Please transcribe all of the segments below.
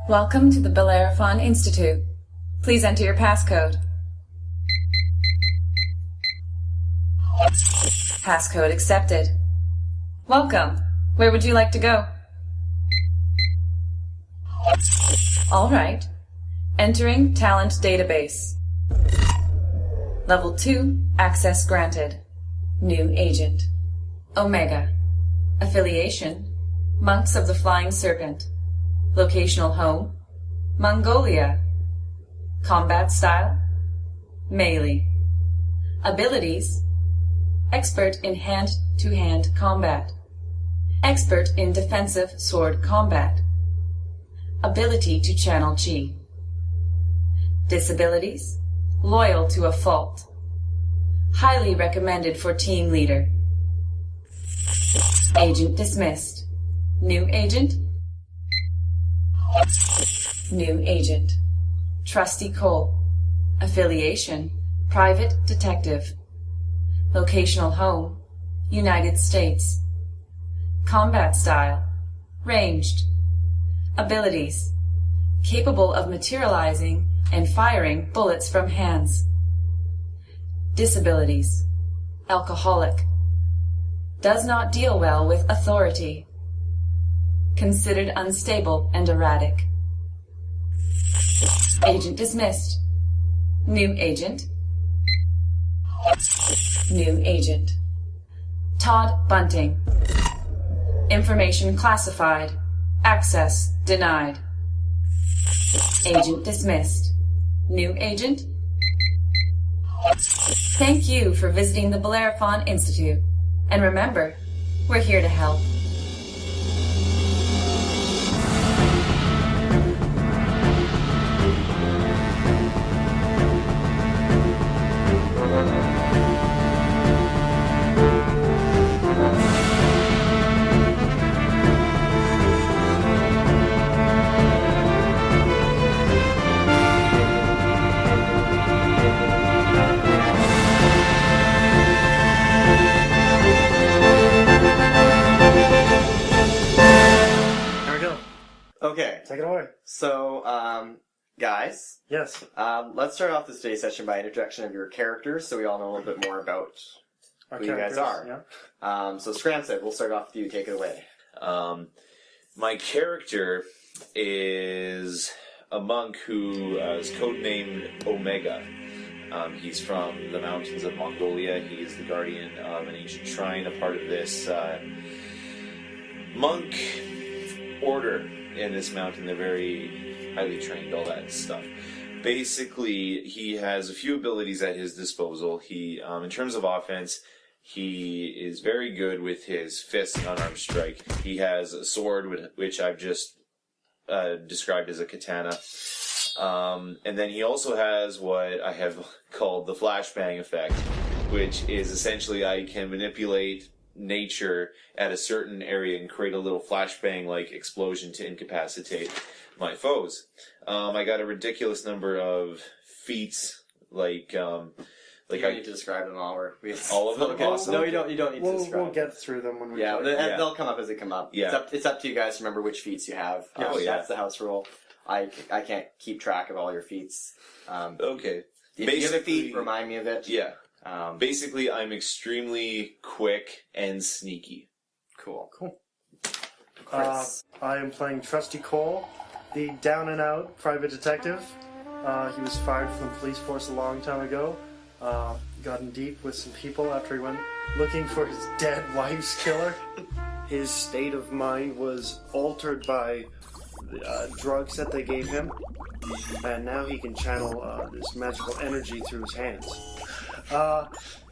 Welcome to the Bellerophon Institute. Please enter your passcode. Passcode accepted. Welcome. Where would you like to go? All right. Entering talent database. Level 2, access granted. New agent. Omega. Affiliation, Monks of the Flying Serpent. Locational home, Mongolia. Combat style, melee. Abilities, expert in hand-to-hand combat. Expert in defensive sword combat. Ability to channel chi. Disabilities, loyal to a fault. Highly recommended for team leader. Agent dismissed. New agent. New agent. Trusty Cole. Affiliation, private detective. Locational home, United States. Combat style, ranged. Abilities, capable of materializing and firing bullets from hands. Disabilities, alcoholic. Does not deal well with authority. Considered unstable and erratic. Agent dismissed. New agent. New agent. Todd Bunting. Information classified. Access denied. Agent dismissed. New agent. Thank you for visiting the Bellerophon Institute. And remember, we're here to help. Okay. Take it away. So, guys. Yes. Let's start off this today's session by introduction of your characters, so we all know a little bit more about who you guys are. Yeah. So, Scramside, we'll start off with you. Take it away. My character is a monk who is codenamed Omega. He's from the mountains of Mongolia. He is the guardian of an ancient shrine, a part of this monk order in this mountain. They're very highly trained, all that stuff. Basically, he has a few abilities at his disposal. He, in terms of offense, he is very good with his fist and unarmed strike. He has a sword, which I've just described as a katana. And then he also has what I have called the flashbang effect, which is essentially I can manipulate nature at a certain area and create a little flashbang-like explosion to incapacitate my foes. I got a ridiculous number of feats, like you don't need to describe them all. All of them? Okay. Awesome. No, you don't need to describe We'll get through them when we Yeah, play. they'll come up as they come up. Yeah. It's up to you guys to remember which feats you have. That's the house rule. I can't keep track of all your feats. Okay. If you have a feat, remind me of it. Yeah. Basically, I'm extremely quick and sneaky. Cool. I am playing Trusty Cole, the down-and-out private detective. He was fired from the police force a long time ago. Got in deep with some people after he went looking for his dead wife's killer. His state of mind was altered by drugs that they gave him, and now he can channel this magical energy through his hands.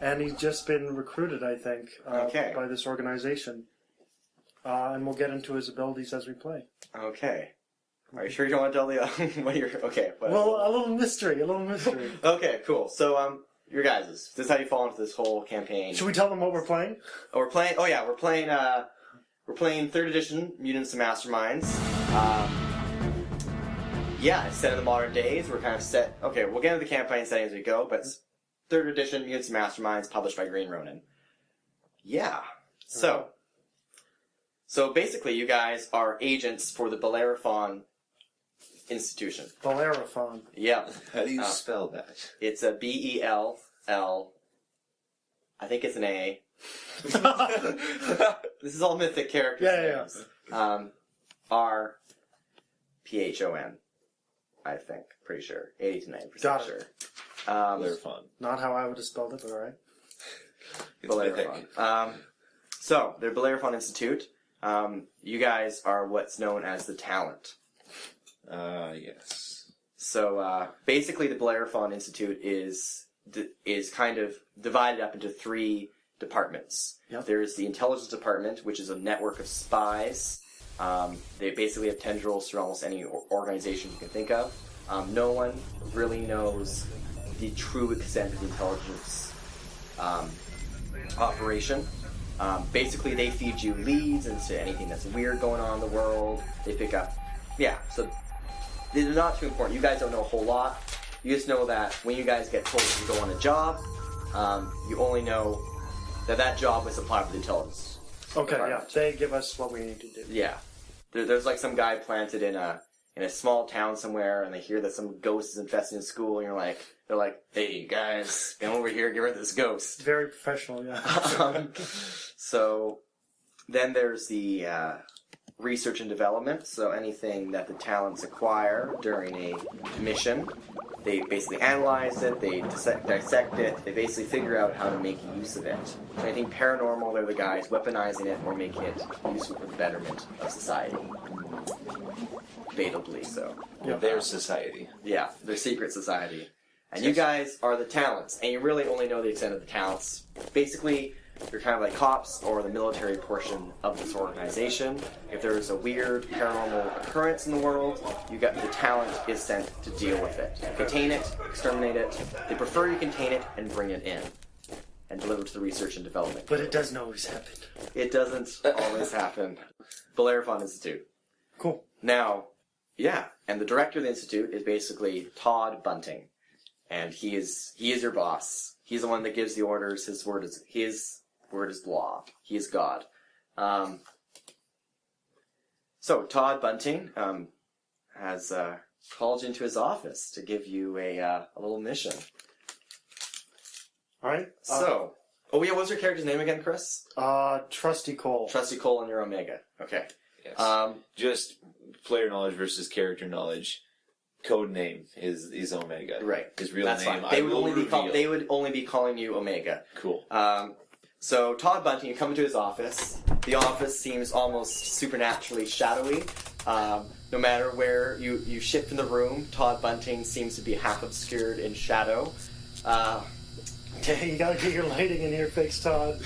And he's just been recruited, I think, by this organization. And we'll get into his abilities as we play. Okay. Are you sure you don't want to tell the what you're okay? Well, a little mystery. Okay, cool. So, your guys', this is how you fall into this whole campaign. Should we tell them what we're playing? We're playing 3rd edition Mutants and Masterminds. It's set in the modern days. We're kind of set. Okay, we'll get into the campaign setting as we go, but 3rd edition Mutants and Masterminds, published by Green Ronin. Yeah. So basically, you guys are agents for the Bellerophon Institution. Bellerophon. Yeah. How do you spell that? It's a Bell. I think it's an A. This is all mythic characters. Yeah. RPHON. I think. Pretty sure. 80 to 90% Got it. sure. Bellerophon. Not how I would have spelled it, but alright. It's Bellerophon. So, they're Bellerophon Institute. You guys are what's known as the Talent. Yes. So, basically the Bellerophon Institute is kind of divided up into 3 departments. Yep. There's the Intelligence Department, which is a network of spies. They basically have tendrils through almost any organization you can think of. No one really knows the true extent of the intelligence operation. Basically, they feed you leads into anything that's weird going on in the world. They pick up... Yeah, so they're not too important. You guys don't know a whole lot. You just know that when you guys get told to go on a job, you only know that job was applied for the intelligence. Okay, department. yeah. They give us what we need to do. Yeah. There's like some guy planted in a small town somewhere, and they hear that some ghost is infesting a school, and they're like, hey guys, come over here, get rid of this ghost. Very professional, yeah. So then there's the research and development. So anything that the talents acquire during a mission, they basically analyze it, they dissect it, they basically figure out how to make use of it. So anything paranormal, they're the guys weaponizing it or making it useful for the betterment of society. Debatably so. Yeah. Their society. Yeah, their secret society. And you guys are the talents, and you really only know the extent of the talents. Basically, you're kind of like cops or the military portion of this organization. If there's a weird paranormal occurrence in the world, the talent is sent to deal with it. Contain it, exterminate it. They prefer you contain it and bring it in and deliver to the research and development. But it doesn't always happen. It doesn't always happen. Bellerophon Institute. Cool. Now, yeah, and the director of the institute is basically Todd Bunting, and he is your boss. He's the one that gives the orders. His word is law. He is God. So Todd Bunting has called you into his office to give you a little mission. All right. So, what was your character's name again, Chris? Trusty Cole. Trusty Cole and your Omega. Okay. Yes. Just player knowledge versus character knowledge. Code name is Omega. Right. His real That's name. fine. They would only be calling you Omega. Cool. So Todd Bunting, you come into his office. The office seems almost supernaturally shadowy. No matter where you shift in the room, Todd Bunting seems to be half obscured in shadow. You gotta get your lighting in here fixed, Todd.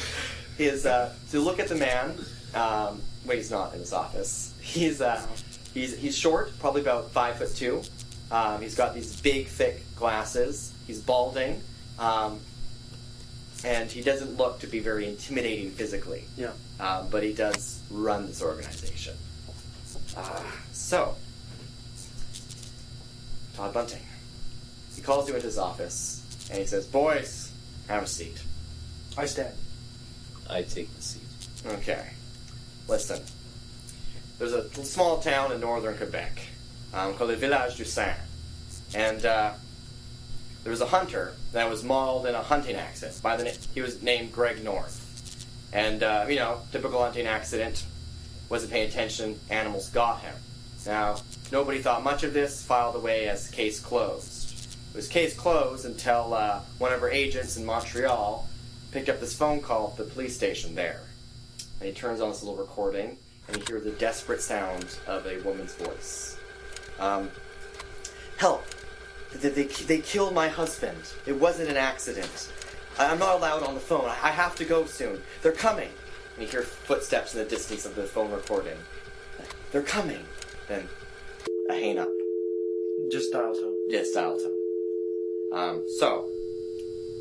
To look at the man, he's not in his office. He's short, probably about 5'2". He's got these big, thick glasses. He's balding, and he doesn't look to be very intimidating physically. Yeah. But he does run this organization. So, Todd Bunting. He calls you into his office, and he says, "Boys, have a seat." I stand. I take the seat. Okay. Listen. There's a small town in northern Quebec called the Village du Saint. And there was a hunter that was mauled in a hunting accident. He was named Greg North. And, typical hunting accident. Wasn't paying attention. Animals got him. Now, nobody thought much of this. Filed away as case closed. It was case closed until one of our agents in Montreal picked up this phone call at the police station there. And he turns on this little recording, and you hear the desperate sound of a woman's voice. Help! They killed my husband. It wasn't an accident. I'm not allowed on the phone. I have to go soon. They're coming. And you hear footsteps in the distance of the phone recording. They're coming. Then a hang up. Just dial tone. Yes, dial tone. So,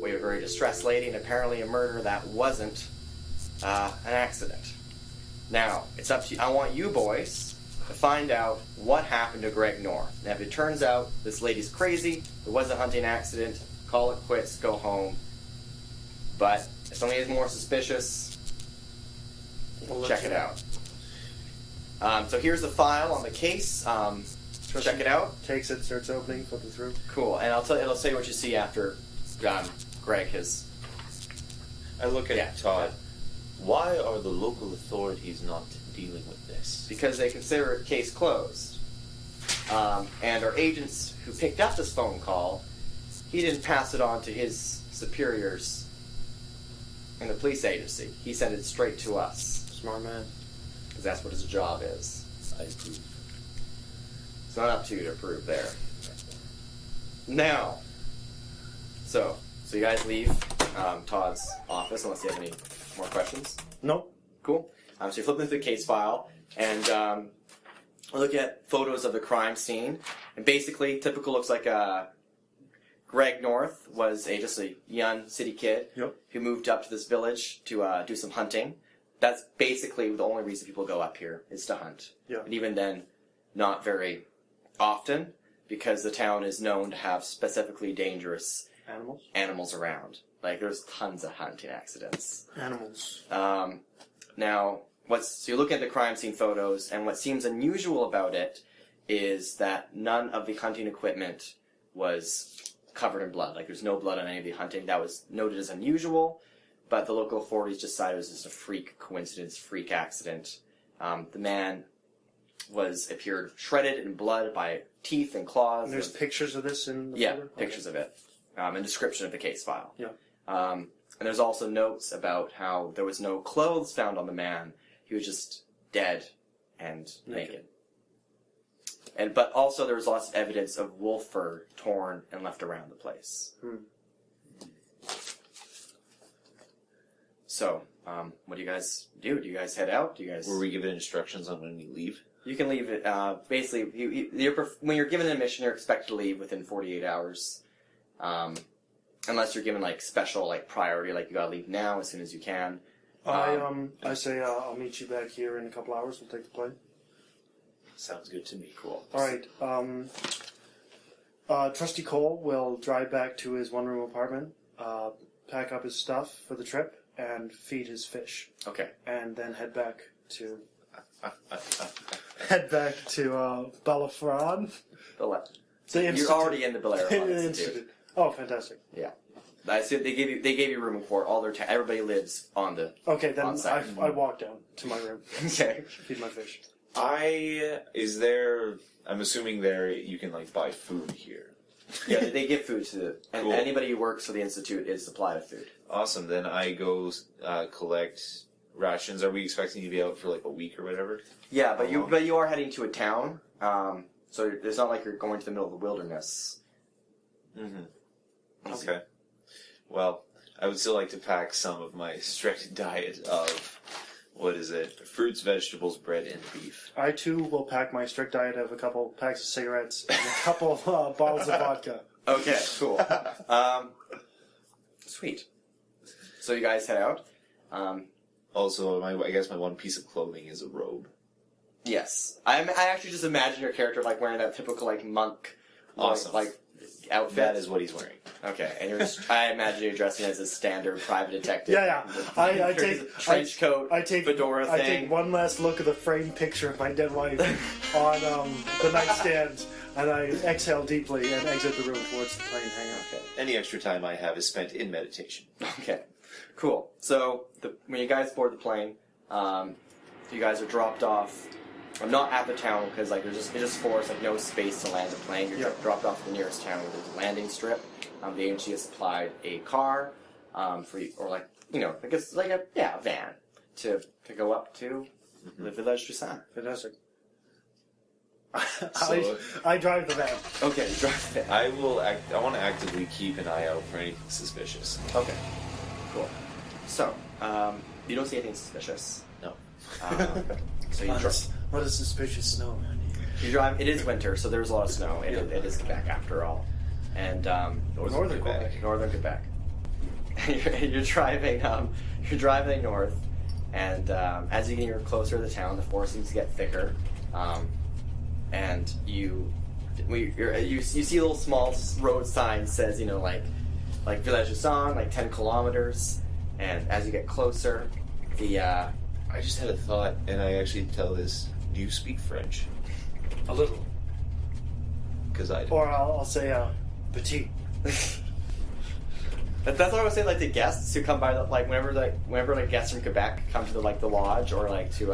we have a very distressed lady, and apparently a murder that wasn't an accident. Now, it's up to you. I want you boys to find out what happened to Greg North. Now, if it turns out this lady's crazy, it was a hunting accident, call it quits, go home. But if something is more suspicious, check it out. So here's the file on the case. Trusty check it out. Takes it, starts opening, flipping through. Cool, and it'll tell you what you see after Greg has. I look at Yeah. Todd. Why are the local authorities not dealing with this? Because they consider it case closed. And our agents who picked up this phone call, he didn't pass it on to his superiors in the police agency. He sent it straight to us, Smart man. because that's what his job is. I approve. It's not up to you to approve there. Now, so you guys leave Todd's office unless you have any more questions. Nope. Cool. So you flip into the case file and look at photos of the crime scene. And basically, typical looks like Greg North was just a young city kid who moved up to this village to do some hunting. That's basically the only reason people go up here is to hunt. Yeah. And even then, not very often, because the town is known to have specifically dangerous animals around. Like, there's tons of hunting accidents. Animals. Now, so you look at the crime scene photos, and what seems unusual about it is that none of the hunting equipment was covered in blood. Like, there's no blood on any of the hunting. That was noted as unusual, but the local authorities decided it was just a freak coincidence, freak accident. The man appeared shredded in blood by teeth and claws. And there's pictures of this in the folder? Pictures of it. And description of the case file. Yeah. And there's also notes about how there was no clothes found on the man. He was just dead and naked. But also there was lots of evidence of wolf fur torn and left around the place. So, what do you guys do? Do you guys head out? Were we given instructions on when we leave? You can leave it. Basically, when you're given a mission, you're expected to leave within 48 hours. Unless you're given special priority, like you gotta leave now as soon as you can. I say I'll meet you back here in a couple hours. We'll take the plane. Sounds good to me. Cool. All right. Trusty Cole will drive back to his one-room apartment, pack up his stuff for the trip, and feed his fish. Okay. And then head back to Bellerophon. You're already in the Bellerophon Institute. Oh, fantastic! Yeah, I see. They gave you room and board. Everybody lives on the. Okay, then on-site. I walk down to my room. Okay. Feed my fish. I'm assuming you can buy food here. Yeah, they give food to Cool. anybody who works for the institute is supplied with food. Awesome. Then I go collect rations. Are we expecting you to be out for a week or whatever? Yeah, but you are heading to a town, so it's not like you're going to the middle of the wilderness. Mm-hmm. Okay. Well, I would still like to pack some of my strict diet of, fruits, vegetables, bread, and beef. I, too, will pack my strict diet of a couple packs of cigarettes and a couple bottles of vodka. Okay, cool. Sweet. So you guys head out. Also, I guess my one piece of clothing is a robe. Yes. I actually just imagine your character wearing that typical monk awesome. Outfit. That is what he's wearing. Okay, and I imagine you're dressing as a standard private detective. Yeah. I take a trench coat, fedora thing. I take one last look at the framed picture of my dead wife on the nightstand, and I exhale deeply and exit the room towards the plane hangar. Okay. Any extra time I have is spent in meditation. Okay, cool. So when you guys board the plane, you guys are dropped off. I'm not at the town because it's just forest, no space to land the plane. You're dropped off to the nearest town where there's a landing strip. The agency has supplied a car for you, or a van to go up to the village du Sang. Fantastic. So, I drive the van. Okay, you drive the van. I want to actively keep an eye out for anything suspicious. Okay, cool. So you don't see anything suspicious. No. So you drive. What is suspicious snow around here? You drive. It is winter, so there's a lot of snow. It is Quebec after all, and Northern Quebec. Northern Quebec. You're driving. You're driving north, and as you get closer to the town, the forest seems to get thicker, and you see a little small road sign says Village du Sang, 10 kilometers, and as you get closer, I just had a thought, and I actually tell this. Do you speak French? A little. because I don't. Or I'll say petite. That's what I would say. Like the guests who come by, like whenever guests from Quebec come to the lodge or like to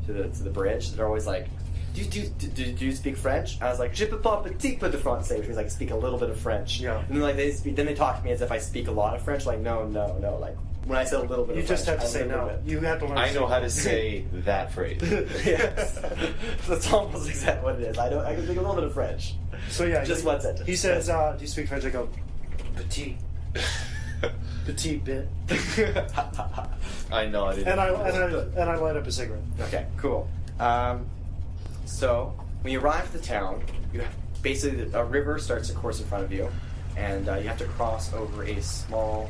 the bridge, they're always like, do you speak French? I was like, je peux pas petit peu de français, which means like speak a little bit of French. Yeah. And then like they talk to me as if I speak a lot of French. Like no. Like when I say a little bit, You of just French, have to I say little no. bit. You have to learn. I know how to say that phrase. Yes, that's almost exactly what it is. I can speak a little bit of French. So yeah, Just one sentence. He says, "Do you speak French?" I go, "Petit, petit bit," I nodded. and I light up a cigarette. Okay, cool. So when you arrive at the town, you have, basically a river starts a course in front of you, and you have to cross over a small,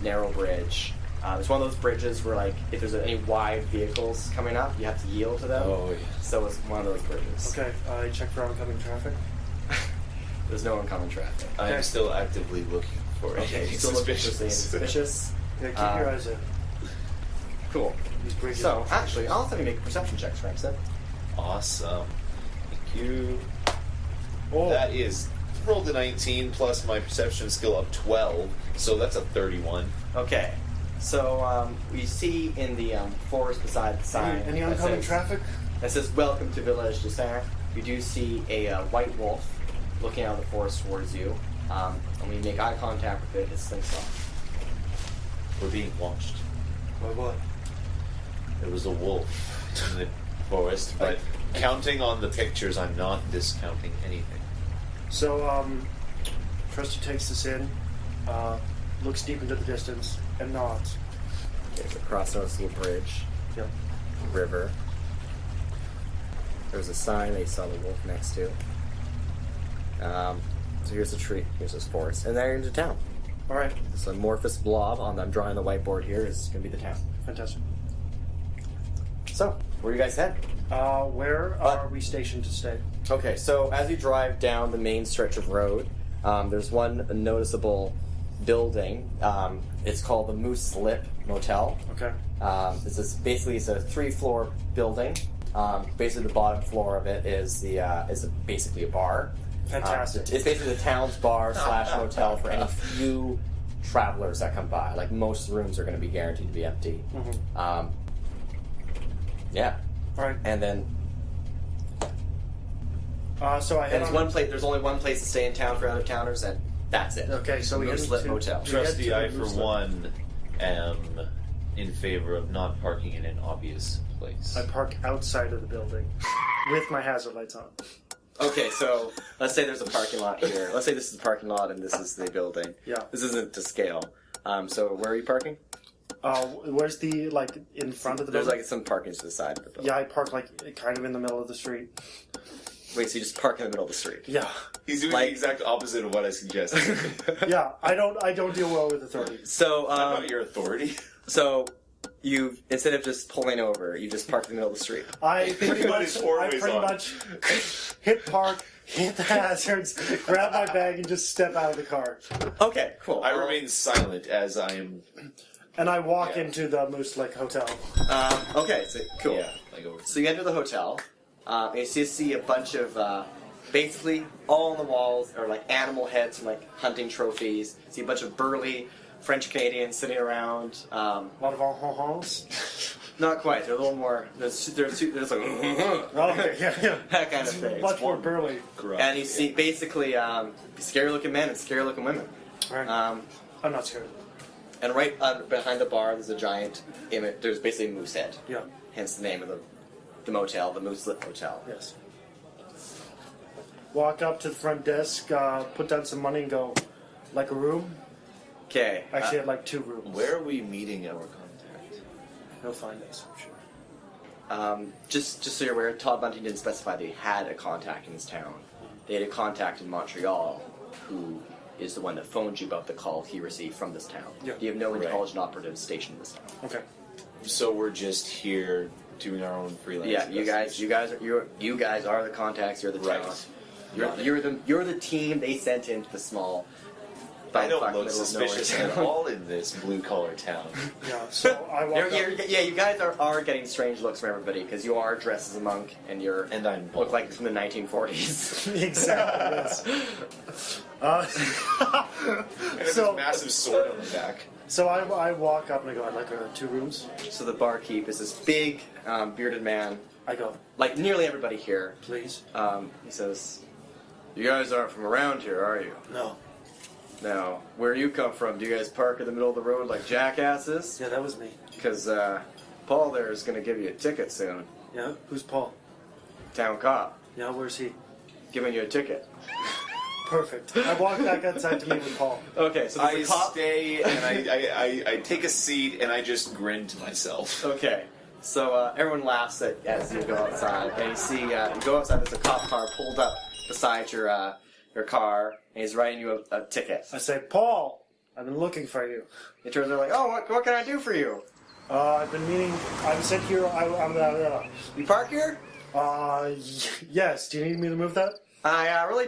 narrow bridge. It's one of those bridges where, like, if there's any wide vehicles coming up, you have to yield to them. Oh, yeah. So it's one of those bridges. Okay, I check for oncoming traffic. There's no oncoming traffic. I am Okay. still actively looking for Okay, anything you still look suspicious. suspicious. Yeah, keep your eyes in. Cool. These bridges. So, actually, I'll have to make perception checks, Ramson. Awesome. Thank you. Oh, That is rolled a 19 plus my perception skill of 12, so that's a 31. Okay. So, we see in the forest beside the sign. any that oncoming says- traffic? That says, "Welcome to Village de Saint." You do see a white wolf looking out of the forest towards you. And when you make eye contact with it, it slinks off. We're being watched. By what? There was a wolf in the forest, but counting on the pictures, I'm not discounting anything. So, Trusty takes this in, looks deep into the distance, and nods. Okay, so cross notice a bridge, Yep. river. There's a sign that you saw the wolf next to. So here's the tree, here's this forest, and then you're into town. All right, This amorphous blob I'm drawing on the whiteboard here is going to be the town. fantastic. So, where do you guys head? Where are we stationed to stay? Okay, so as you drive down the main stretch of road, there's one noticeable building. It's called the Moose Lip Motel. Okay. It's a 3-floor building. Basically, the bottom floor of it is basically a bar. Fantastic. It's basically the town's bar / motel for any few travelers that come by. Like most rooms are going to be guaranteed to be empty. Mm-hmm. Yeah, All right. and then So I head there's on. one place. There's only one place to stay in town for out of towners, and that's it. Okay, so we Moose head Lip to- Motel. we head Trusty, to I the for Moose Lip. one am in favor of not parking in an obvious place. I park outside of the building with my hazard lights on. Okay, so let's say there's a parking lot here. Let's say this is the parking lot and this is the building. Yeah. This isn't to scale. So where are you parking? Where's the in front of the There's building? like some parking to the side of the building. Yeah, I park kind of in the middle of the street. Wait, so you just park in the middle of the street? Yeah, He's doing Like- the exact opposite of what I suggested. yeah. I don't deal well with authority. So I'm not your authority. so you instead of just pulling over, you just park in the middle of the street. I pretty Put much his four-ways on. hit park, hit the hazards, grab my bag, and just step out of the car. Okay, cool. I remain silent as I am. And I walk Yeah. into the Moose Lake Hotel. Okay, so cool. Yeah, like over. So you enter the hotel, and you see a bunch of, basically, all on the walls are like animal heads and like hunting trophies. You see a bunch of burly French Canadians sitting around. A lot of honhons. Not quite. They're a little more. There's like Okay, yeah. that kind of thing. Much more burly. And you see basically scary looking men and scary looking women. Right. I'm not scared. And right behind the bar, there's a giant image. There's basically a moose head. Yeah. Hence the name of the motel, the Moose Lip Motel. Yes. Walk up to the front desk, put down some money, and go, like a room. Okay. Actually, I'd like 2 rooms. Where are we meeting our contact? He'll find us, I'm sure. Just so you're aware, Todd Bunting didn't specify they had a contact in this town. They had a contact in Montreal who is the one that phoned you about the call he received from this town. Yeah. You have no Right. intelligent operatives stationed in this town. Okay. So we're just here doing our own freelance. Yeah, you guys are the contacts. You're the Right. talent. Got it. You're the team they sent into the small I don't bumfuck look middle of suspicious nowhere at town. all in this blue-collar town. Yeah, so I walk up. Yeah, you guys are getting strange looks from everybody because you are dressed as a monk and you're And I'm look bald. like you're from the 1940s. Exactly, yes. And there's So- a massive sword on the back. So I walk up and I go, I'd like 2 rooms. So the barkeep is this big bearded man, I go, like nearly everybody here. please. He says, "You guys aren't from around here, are you? No. Now, where you come from, do you guys park in the middle of the road like jackasses? Yeah, that was me. Because Paul there is going to give you a ticket soon. Yeah, who's Paul? Town cop, Yeah, where's he? giving you a ticket." Perfect. I walk back outside to meet with Paul. Okay, so I there's a cop. stay and I take a seat and I just grin to myself. Okay, so everyone laughs as you go outside, and you see you go outside. There's a cop car pulled up beside your car, and he's writing you a ticket. I say, Paul, I've been looking for you. He turns around like, "Oh, what can I do for you? I've been meaning. I'm sent here. You park here?" Yes. Do you need me to move that? I only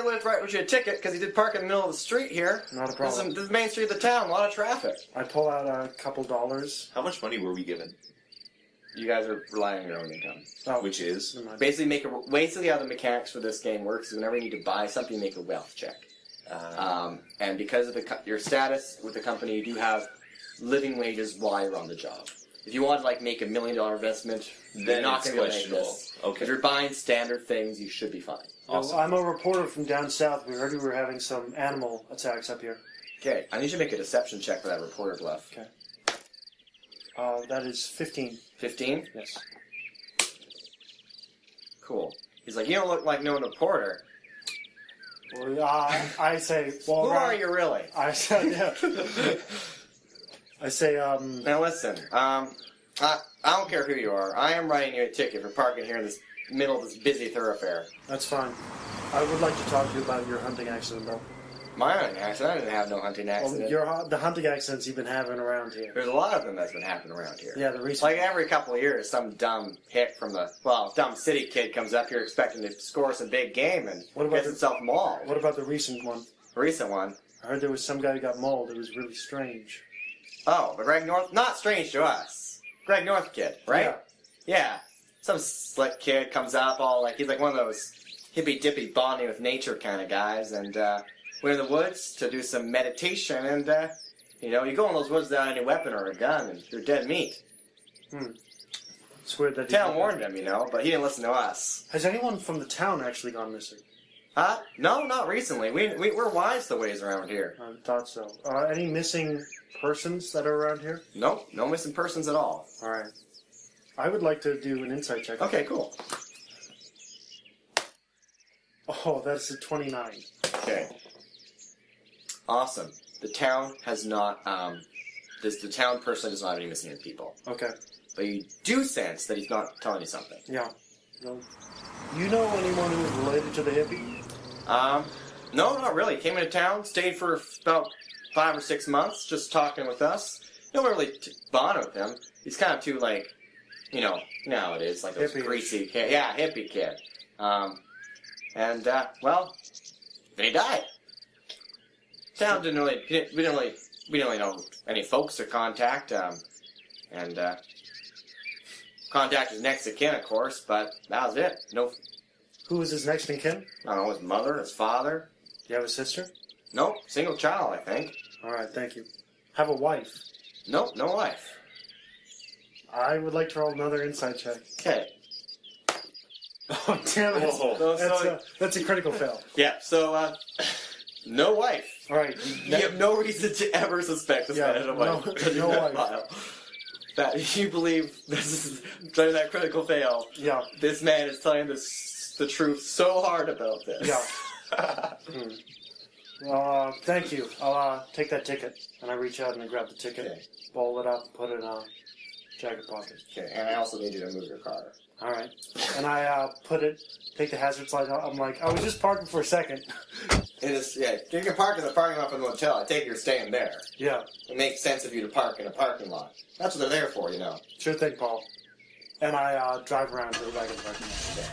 lived right with you a ticket because he did park in the middle of the street here. Not a problem. This is the main street of the town. A lot of traffic. I pull out a couple dollars. How much money were we given? You guys are relying on your own income. Oh, Which is? never mind. Basically how the mechanics for this game works is whenever you need to buy something, you make a wealth check. And because of your status with the company, you do have living wages while you're on the job. If you want to make $1 million investment, you're Then not it's going to make questionable. this. Okay. If you're buying standard things, you should be fine. Awesome. I'm a reporter from down south. We heard we were having some animal attacks up here. Okay, I need you to make a deception check for that reporter bluff. Okay. That is 15. 15? Yes. Cool. He's like, "You don't look like no reporter. Well, I say, well, Who are you really?" I say, yeah. I say, Now listen, I don't care who you are. I am writing you a ticket for parking here in this middle of this busy thoroughfare. that's fine. I would like to talk to you about your hunting accident, though. My hunting accident? I didn't have no hunting accident. Well, the hunting accidents you've been having around here. There's a lot of them that's been happening around here. Yeah, the recent. Like every couple of years, some dumb hick from dumb city kid comes up here expecting to score some big game and What about gets the- himself mauled. What about the recent one? The recent one. I heard there was some guy who got mauled. It was really strange. Oh, but Greg North, not strange to us. Greg North kid, right? Yeah. Yeah. Some slick kid comes up all he's like one of those hippy-dippy bonding with nature kind of guys, and we're in the woods to do some meditation, and you go in those woods without any weapon or a gun, and you're dead meat. It's weird that Town warned him, but he didn't listen to us. Has anyone from the town actually gone missing? Huh? No, not recently. We're wise the ways around here. I thought so. Any missing persons that are around here? Nope, no missing persons at all. All right. I would like to do an insight check. Okay, cool. Oh, that's a 29. Okay. Awesome. The town has not, the town personally does not have any missing people. Okay. But you do sense that he's not telling you something. Yeah. No. You know anyone who is related to the hippie? No, not really. Came into town, stayed for about 5 or 6 months, just talking with us. No one really bonded with him. He's kind of too, you know how it is, like those Hippie-ish. greasy kid. Yeah, hippie kid. Then he died. Town didn't really, we didn't really know any folks to contact, contact his next of kin, of course, but that was it. No, Who was his next in kin? I don't know, his mother, his father. Do you have a sister? Nope, single child, I think. All right, thank you. Have a wife. Nope, no wife. I would like to roll another insight check. Okay. Oh, damn it. Whoa. That's a critical fail. Yeah, so, no wife. All right. You have no reason to ever suspect this Yeah, man is a wife. no wife. File. That you believe this is during that critical fail. Yeah. This man is telling the truth so hard about this. Yeah. Thank you. I'll take that ticket. And I reach out and I grab the ticket, Okay. ball it up, put it in a jacket pocket. Okay, and I also need you to move your car. All right. And I take the hazard slide out. I'm like, I was just parking for a second. It is, yeah, you can park in the parking lot for the motel. I take it you're staying there. Yeah. It makes sense of you to park in a parking lot. That's what they're there for, Sure thing, Paul. And I drive around to the back of the parking lot.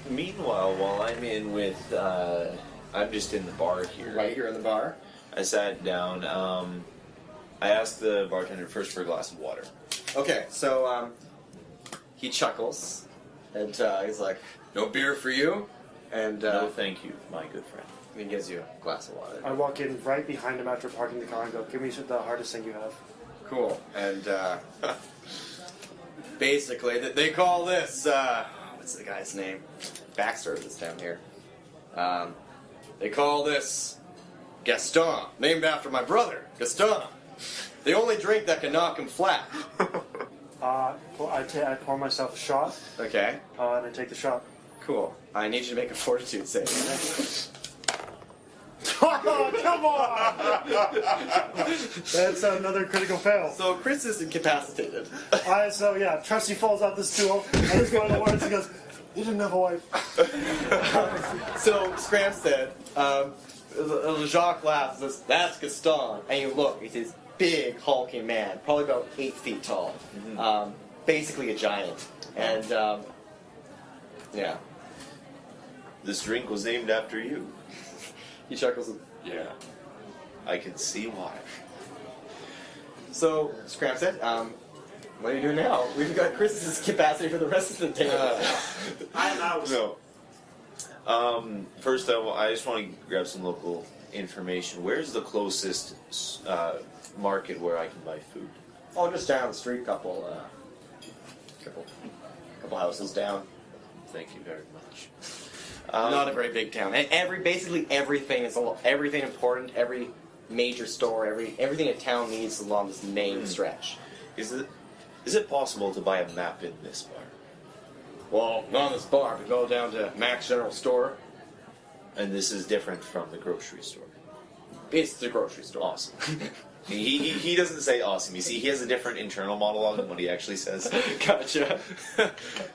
Meanwhile, while I'm in with, I'm just in the bar here. Right here in the bar. I sat down. I asked the bartender first for a glass of water. Okay, so he chuckles, and he's like, "No beer for you," and No, thank you, my good friend. he gives you a glass of water. I walk in right behind him after parking the car and go, "Give me the hardest thing you have." Cool. And basically, they call this what's the guy's name? Baxter is down here. They call this Gaston, named after my brother, Gaston. The only drink that can knock him flat. I pour myself a shot, Okay. and I take the shot. Cool. I need you to make a fortitude save. Oh, come on! That's another critical fail. So Chris is incapacitated. Trusty falls off the stool, and it's one of the words he goes, "You didn't have a wife." So Scram said, Jacques laughs and says, "That's Gaston." And you look, he's this big, hulking man, probably about 8 feet tall. Basically a giant. And, yeah. This drink was named after you. He chuckles. Yeah. I can see why. So, Scram said, what are you doing now? We've got Chris's capacity for the rest of the day. I'm out. No. First, I just want to grab some local information. Where's the closest market where I can buy food? Oh, just down the street, couple houses down. Thank you very much. Not a very big town. And basically everything is everything important. Every major store, everything a town needs along this main stretch. Is it possible to buy a map in this bar? Well, not in this bar, but go down to Mac's General Store. And this is different from the grocery store. It's the grocery store. Awesome. He doesn't say awesome. You see, he has a different internal monologue than what he actually says. Gotcha.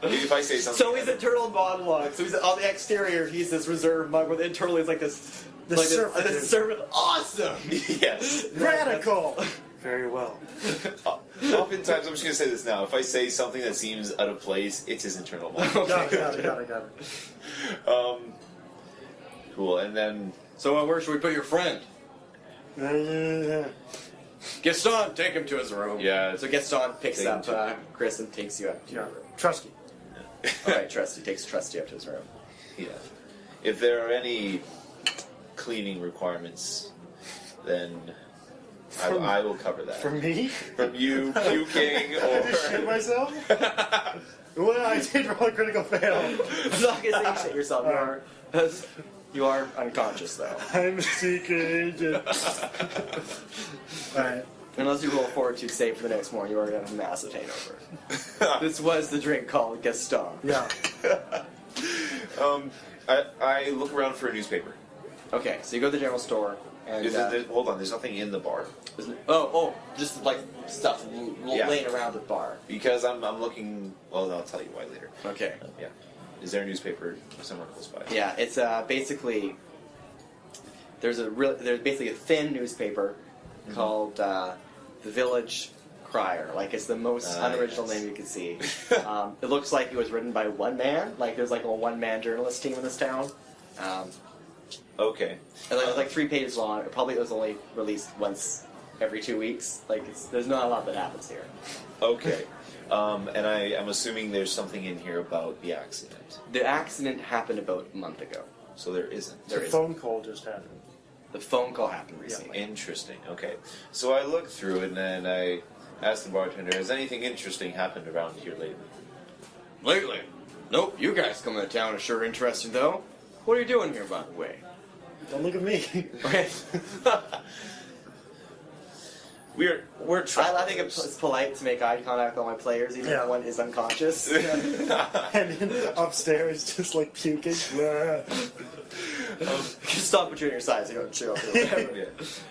If I say something... So he's internal monologue. So he's on the exterior, he's this reserved mug, but internally he's like this... This servant. Awesome! Yes. Radical! Very well. Oftentimes, I'm just going to say this now. If I say something that seems out of place, it's his internal monologue. Got it. Cool, and then... So where should we put your friend? Gaston, take him to his room. Yeah. So Gaston picks Take him up to- Chris and takes you up to your room. Trusty. Alright, Trusty takes Trusty up to his room. Yeah. If there are any cleaning requirements, then I will cover that. For me? From you puking I just shit or... myself? Well, I did roll a critical fail. I'm not gonna say you shit yourself. You are unconscious though. I'm a secret agent. Alright. Unless you roll a fortitude save for the next morning, you are gonna have a massive hangover. This was the drink called Gaston. Yeah. I look around for a newspaper. Okay, so you go to the general store and Hold on, there's nothing in the bar. just like stuff Yeah. laying around the bar. Because I'm looking... Well, I'll tell you why later. Okay. Yeah. Is there a newspaper somewhere close by? Yeah, it's basically there's basically a thin newspaper called the Village Crier. Like it's the most unoriginal name you can see. It looks like it was written by one man. Like there's like a one-man journalist team in this town. Okay. And it was like 3 pages long. It probably was only released once every 2 weeks. Like there's not a lot that happens here. Okay. And I am assuming there's something in here about the accident. The accident happened about a month ago. So there isn't. The phone call just happened. The phone call happened recently. Interesting. Okay. So I looked through it and then I asked the bartender, has anything interesting happened around here lately? Lately? Nope, you guys coming to town are sure interesting, though. What are you doing here, by the way? Don't look at me. We're trying. I think it's polite to make eye contact with all my players, even if one is unconscious. And then upstairs, just like puking. Stop what you're in your size. You don't chill. Yeah.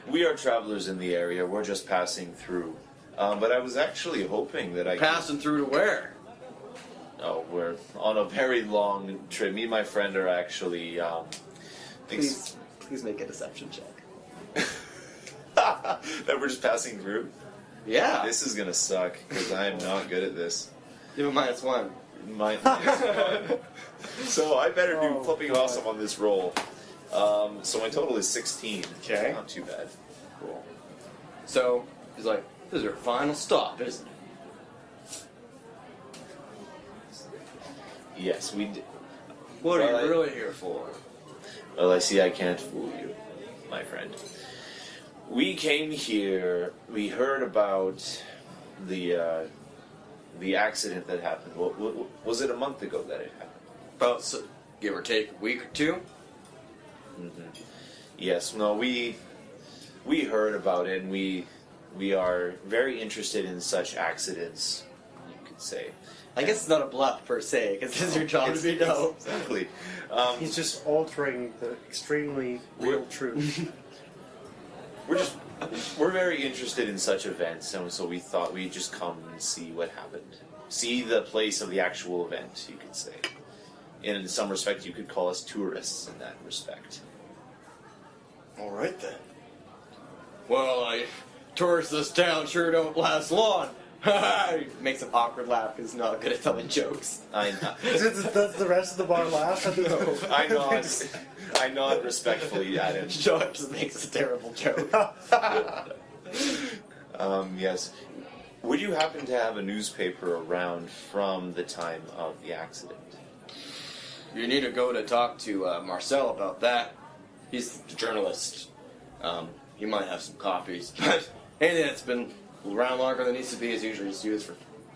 We are travelers in the area. We're just passing through. But I was actually hoping that I could... Passing through to where? Oh, we're on a very long trip. Me and my friend are actually... Please make a deception check. that we're just passing through? Yeah. This is gonna suck, because I am not good at this. Give a -1. So I better do flipping awesome on this roll. So my total is 16. Okay. Not too bad. Cool. So, he's like, this is your final stop, isn't it? Yes, we did. What Well, are you really here for? Well, I see I can't fool you, my friend. We came here, we heard about the accident that happened. Was it a month ago that it happened? About, give or take, a week or two? Yes, no, we heard about it, and we are very interested in such accidents, you could say. I guess it's not a bluff per se, because it's your job to be no. Exactly. He's just altering the extremely real truth. We're very interested in such events, and so we thought we'd just come and see what happened. See the place of the actual event, you could say. And in some respect, you could call us tourists in that respect. Alright then. Well, tourists this town sure don't last long. He makes an awkward laugh because he's not good at telling jokes. I know. Does the rest of the bar laugh? No. I nod respectfully at him. George just makes a terrible joke. Yes. Would you happen to have a newspaper around from the time of the accident? You need to go to talk to Marcel about that. He's the journalist. He might have some copies. But anything that's been around longer than it needs to be is usually just used for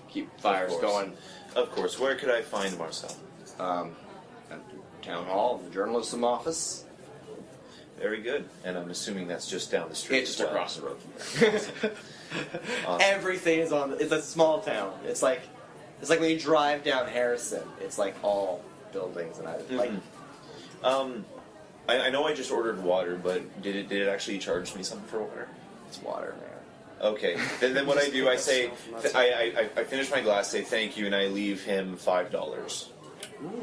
keep fires going. Of course. Where could I find Marcel? At the town hall, the journalism office. Very good. And I'm assuming that's just down the street. It's just as well. across the road from there. Awesome. Everything is on. It's a small town. It's like when you drive down Harrison. It's like all buildings and like. I know I just ordered water, but did it actually charge me something for water? It's water, man. Okay. Then what I do, I say, I finish my glass, say thank you, and I leave him $5.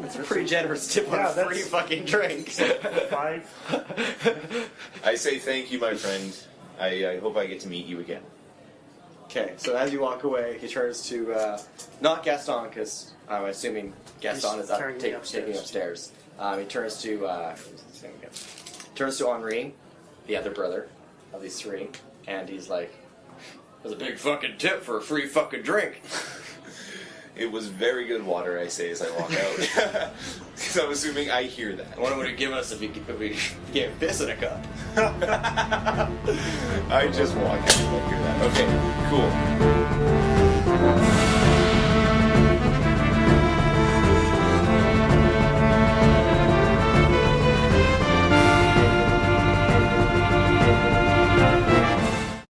That's a pretty generous tip on Yeah, a free that's- fucking drink. 5. I say thank you, my friend. I hope I get to meet you again. Okay, so as you walk away, he turns to not Gaston, because I'm assuming Gaston He's is up, carrying me taking upstairs. upstairs. He turns to Henri, the other brother of these three, and he's like, "That's a big fucking tip for a free fucking drink." It was very good water, I say as I walk out. Because I'm assuming I hear that. I wonder what he'd give us if we gave piss in a cup. I just walk out and I hear that. Okay, cool.